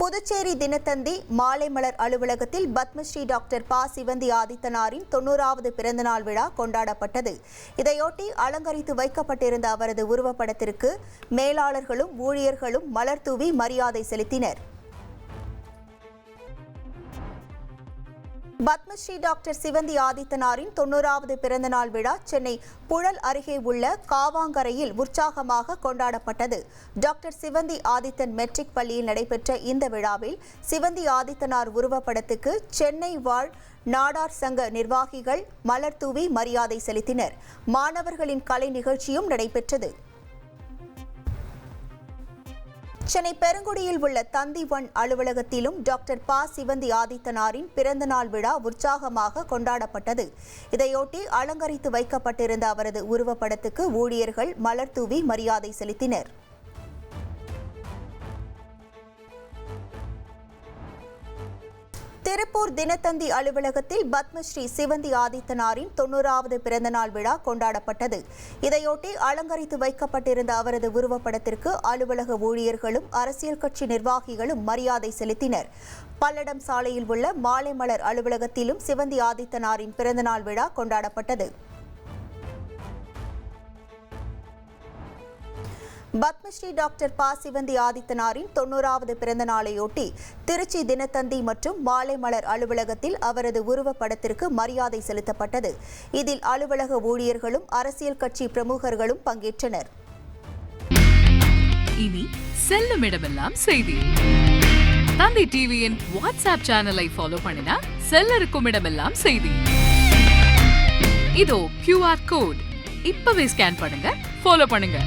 புதுச்சேரி தினத்தந்தி மாலைமலர் அலுவலகத்தில் பத்மஸ்ரீ டாக்டர் ப. சிவந்தி ஆதித்தனாரின் 90வது பிறந்தநாள் விழா கொண்டாடப்பட்டது. இதையொட்டி அலங்கரித்து வைக்கப்பட்டிருந்த அவரது உருவப்படத்திற்கு மேலாளர்களும் ஊழியர்களும் மலர் தூவி மரியாதை செலுத்தினர். பத்மஸ்ரீ டாக்டர் சிவந்தி ஆதித்தனாரின் 90வது பிறந்தநாள் விழா சென்னை புழல் அருகே உள்ள காவாங்கரையில் உற்சாகமாக கொண்டாடப்பட்டது. டாக்டர் சிவந்தி ஆதித்தன் மெட்ரிக் பள்ளியில் நடைபெற்ற இந்த விழாவில் சிவந்தி ஆதித்தனார் உருவப்படத்துக்கு சென்னை வாழ் நாடார் சங்க நிர்வாகிகள் மலர் தூவி மரியாதை செலுத்தினர். மாணவர்களின் கலை நிகழ்ச்சியும் நடைபெற்றது. சென்னை பெருங்குடியில் உள்ள தந்தி ஒன் அலுவலகத்திலும் டாக்டர் ப. சிவந்தி ஆதித்தனாரின் பிறந்தநாள் விழா உற்சாகமாக கொண்டாடப்பட்டது. இதையொட்டி அலங்கரித்து வைக்கப்பட்டிருந்த அவரது உருவப்படத்துக்கு ஊழியர்கள் மலர் தூவி மரியாதை செலுத்தினர். திருப்பூர் தினத்தந்தி அலுவலகத்தில் பத்மஸ்ரீ சிவந்தி ஆதித்தனாரின் 90வது பிறந்தநாள் விழா கொண்டாடப்பட்டது. இதையொட்டி அலங்கரித்து வைக்கப்பட்டிருந்த அவரது உருவப்படத்திற்கு அலுவலக ஊழியர்களும் அரசியல் கட்சி நிர்வாகிகளும் மரியாதை செலுத்தினர். பல்லடம் சாலையில் உள்ள மாலைமலர் அலுவலகத்திலும் சிவந்தி ஆதித்தனாரின் பிறந்தநாள் விழா கொண்டாடப்பட்டது. பத்மஸ்ரீ டாக்டர் ப. சிவந்தி ஆதித்தனாரின் 90வது பிறந்த நாளையொட்டி திருச்சி தினத்தந்தி மற்றும் மாலைமலர் அலுவலகத்தில் அவரது உருவப்படத்திற்கு மரியாதை செலுத்தப்பட்டது. இதில் அலுவலக ஊழியர்களும் அரசியல் கட்சி பிரமுகர்களும் பங்கேற்றனர். இனி செல்லும் இடமெல்லாம் செய்தி. தந்தி டிவியின் வாட்ஸ்அப் சேனலை ஃபாலோ பண்ணினா செல்லருக்கும் இடமெல்லாம் செய்தி. இதோ QR கோட் இப்பவே ஸ்கேன் பண்ணுங்க, ஃபாலோ பண்ணுங்க.